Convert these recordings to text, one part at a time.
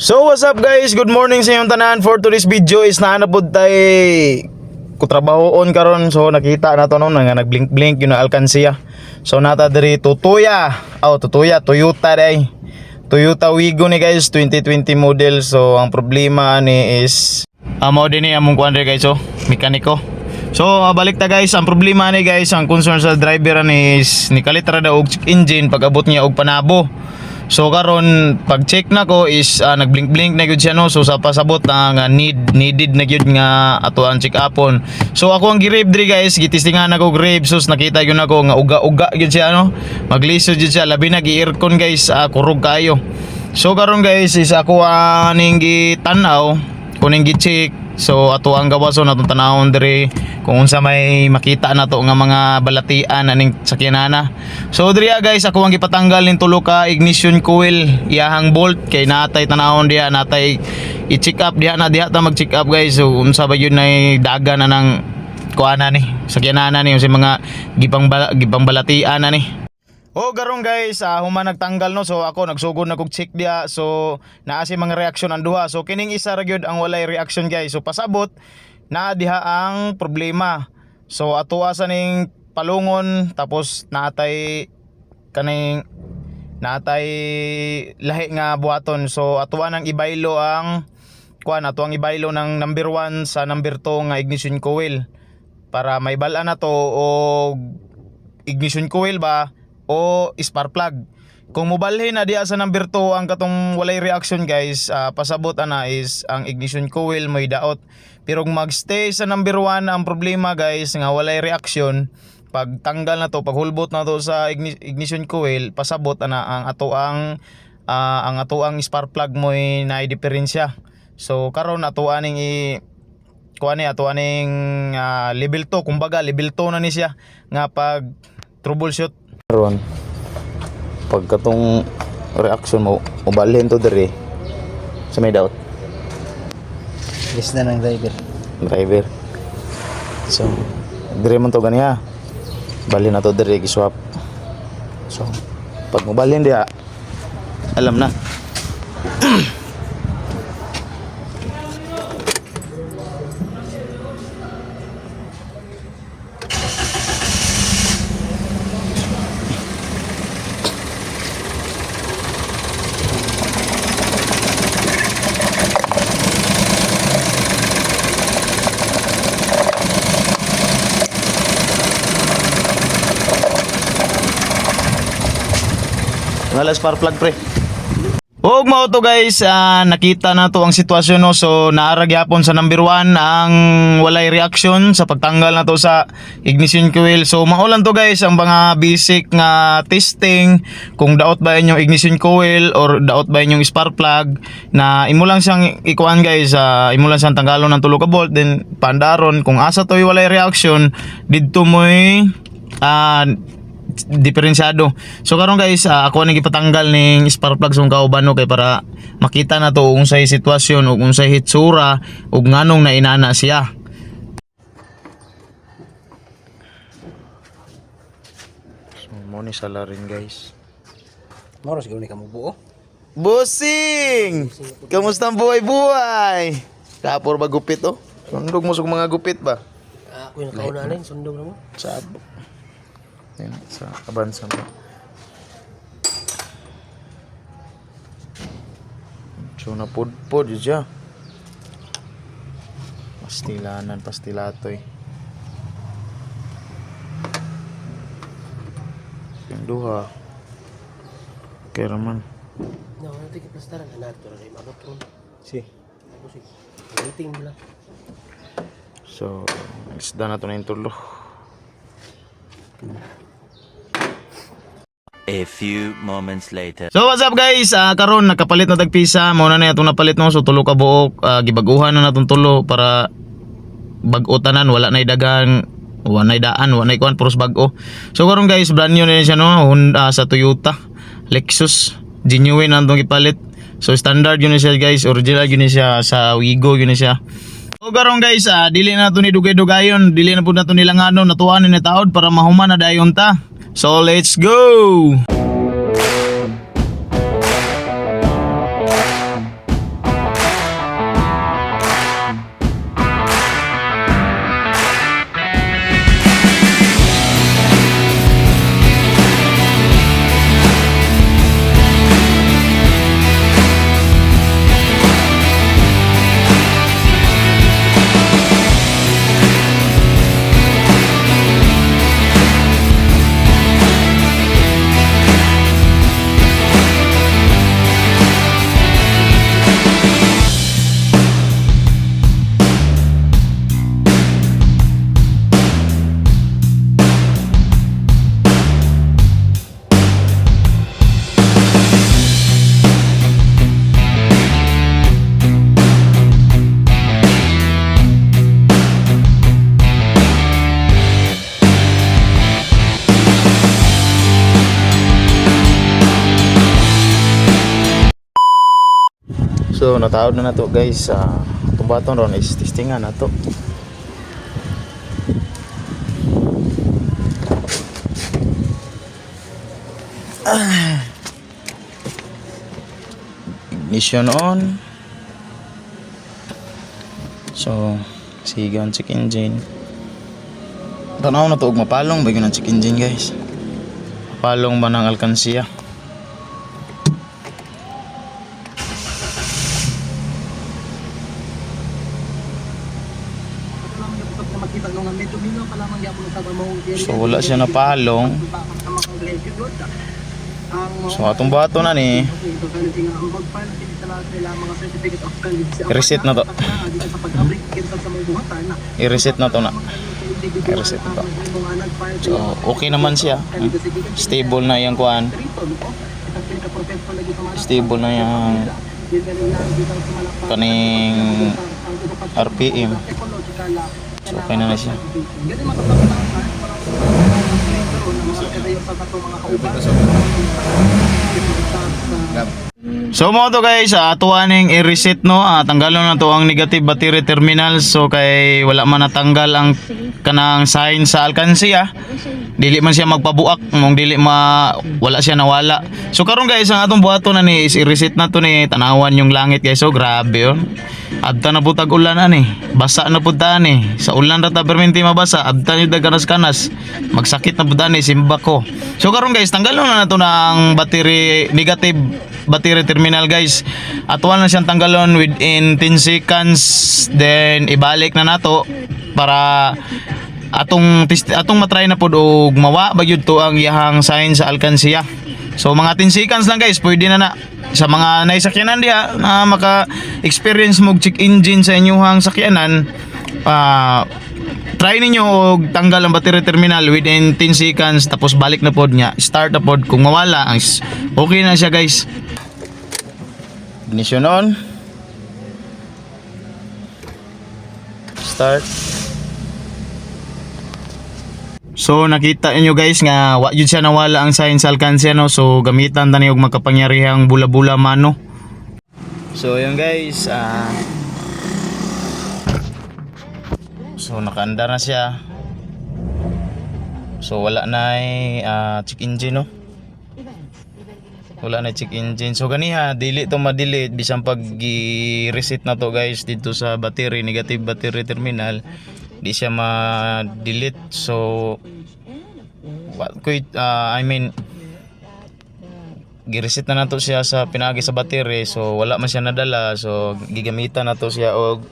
So what's up guys, good morning sa inyong tanan. For today's video is naanapod tayo kutrabahoon karon. So nakita na to no nga nagblink-blink yung alkansiya. So nata diri Tutuya. Toyota day. Toyota Wigo ni guys, 2020 model. So ang problema ni is mao din ni among kuan guys, so mekaniko. So balik ta guys, ang problema ni guys, ang concern sa driver ni is nikalit ra daw og engine pag abot niya og panabo. So karon pag check na ko is nagblink-blink na gyud siya no. So sa pasabot na needed na gyud nga ato ang check upon. So ako ang gi-rave diri guys, gitistingan ako grave. So nakita gyud nako nga uga-uga gyud siya no. Maglisod gyud siya, labi na gi-aircon guys, kurog kayo. So karon guys is ako aning gitanaw, kuning gi-check. So ato ang gawason natong tanawon diri kung unsa may makita nato nga mga balatian aning sakyanana. So diri guys ako ang gipatanggal ning tulo ka ignition coil, iyahang bolt kay natay tanawon diha, natay i-check up diha ta mag-check up guys. So unsa ba yun nay daga na ng kuana ni sakyanana ni unsay mga gipang balatian na ni. Garong guys, human nagtanggal no. So ako nagsugod na kog check dia. So naa si mga reaksyon ang duha. So kining isa ra gyud ang walay reaction guys. So pasabot na diha ang problema. So atuwa sa ning palungon, tapos natay lahi nga buhaton. So atuwa nang ibaylo ang atuang ibaylo ng number 1 sa number 2 nga ignition coil para may bala na to o ignition coil ba o spark plug. Kung mobalhin na diya sa number 2 ang katong walay reaction guys, pasabot ana is ang ignition coil may daot. Pero kung magstay sa number 1 ang problema guys nga walay reaction, pag tanggal na to, pag hulbot na to sa ignition coil, pasabot ana ang ato ang spark plug mo na diferensya. So karon ato aning level 2, kumbaga level 2 na ni siya nga pag troubleshoot. Karon pag katong reaction mo ubalhin to diri sa may daot. Yes na ng driver. So diri man to ganiya. Balhin na to diri gi-swap. So pag mobalhin diha alam na. Wala spark plug pre. Og mao to guys, nakita na to ang sitwasyon no. So naara gyapon sa number 1 ang walay reaction sa pagtanggal na to sa ignition coil. So mao lang to guys ang mga basic nga testing kung daot ba inyong ignition coil or daot ba inyong spark plug, na imo lang siyang ikuan guys, imo lang siyang tanggalon ng tulo ka bolt, then pandaron kung asa toy walay reaction didto moy diferensyado. So karon guys, ako nang gipatanggal ning spark plug sa kauban no, kay para makita na to unsay sitwasyon ug unsay hitsura ug nganong nainana siya. So mo ni salarin guys. Moros gawin ka mo buo. Bossing! Kamusta ang buhay-buhay? Kapor ba gupit oh? Sundog mo sa mga gupit ba? Ako yung nakauna na sundog na mo. Sabog. Yan, sa abansan pa. So napudpod siya. Pastilatoy. Yung duha. Okay raman. No, nanti kiplastaran na nato rin mabot ron. Si. Busig. Waiting mo lang. So, isda na to na yung tulo. A few moments later. So what's up guys, karon nakapalit na tagpisa, mao na itong napalit no. So tulo ka buok, gibaguhan na natong tulo para bag-o tanan, wala nay dagang, wala nay daan, wala nay kuan, puros bag-o. So karon guys, brand new na siya no, Honda sa Toyota, Lexus, genuine na itong ipalit. So standard yun na siya guys, original yun na siya sa Wigo yun na siya. So karon guys, dili na to ni dugay-dugayon, dili na pud na to nilanganon, natuan ni taod para mahuman na dayon ta. So let's go! So natawag na nato guys sa tubaton ron is testingan nato. Ignition on. So sigang check engine. Tanaw na to og mapalong bagyo ng check engine guys. Palong ba ng alkansiya? So wala siya na palong. So atong bato na ni i-reset na to. I-reset na to na. I-reset na to. So okay naman siya. Stable na yung kuan. Stable na yung kaning RPM. So okay na siya. So mo to guys, atuaning i-reset no, tanggalon na to ang negative battery terminal. So kay wala man natanggal ang kanang sign sa alkansiya, dili man siya magpabuak, mong dili wala siya nawala. So karon guys, ang atong buhaton na ni is i-reset na to ni, tanawan yung langit guys. So grabe yun. Adta na putag ulan ani. Basa na pud ta ani. Sa ulan ra ta perminti mabasa, adta yung kanas-kanas. Magsakit na pud ani simba ko. So karon guys, tanggalon na nato ng battery negative battery terminal guys. Atuan na siyang tanggalon within 10 seconds, then ibalik na nato para atong matry na pod og mawa bagyud to ang iyahang sign sa alkansiya. So mga 10 seconds lang guys, pwede na sa mga naisakyanan diha na maka-experience mo check engine sa inyong sakyanan. Try ninyo og tanggal ang battery terminal within 10 seconds, tapos balik na pod niya, start na pod. Kung mawala, okay na siya guys. Ignition on. Start. So nakita niyo guys nga wa jud siya nawala ang sign sa alkansiya no. So gamitan tani og makapangyarihang bula-bula mano. So yun guys, so nakaandar na siya. So wala na check engine no. Wala na check engine. So ganiha dili to ma-delete bisan pag i-reset na to guys dito sa battery, negative battery terminal. Di siya ma-delete. So gi-reset na nato siya sa pinagi sa battery. So wala man siya nadala. So gigamitan nato siya og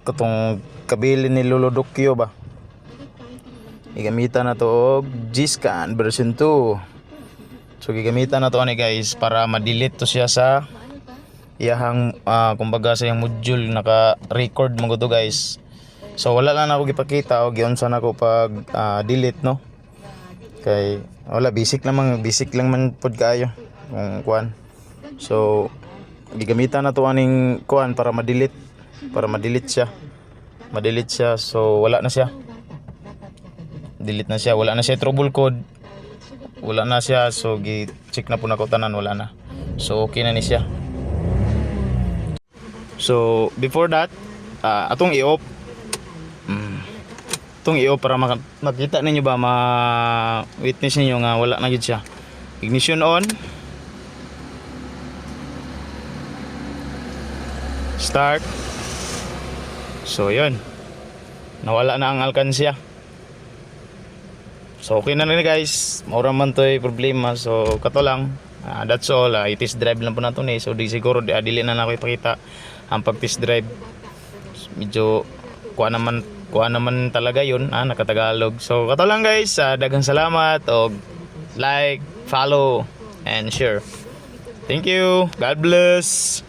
katong kabili ni Lolodokyo ba. Gigamitan nato og G-Scan version 2. So gigamitan nato ani guys para ma-delete to siya sa iyahang kumbaga sa iyang module, naka-record mo to guys. So wala lang ako gipakita o giunsa nako pag delete no. Kay wala, basic lang man pod kaayo kung kuan. So gigamitan na to aning kuan para ma-delete siya. So wala na siya. Delete na siya, wala na siya trouble code. Wala na siya. So gi-check na po nako tanan, wala na. So okay na ni siya. So before that, atong i-off para makita ninyo ba, ma-witness ninyo nga wala na gid siya. Ignition on. Start. So yun, nawala na ang alkansiya. So okay na rin guys, maura man to'y problema. So kato lang, that's all. I-test drive lang po na to ni. So di siguro dili na ako ipakita ang pag-test drive. Medyo kuha naman talaga yun, nakatagalog. So kato lang guys, daghang salamat, og like, follow, and share. Thank you, God bless.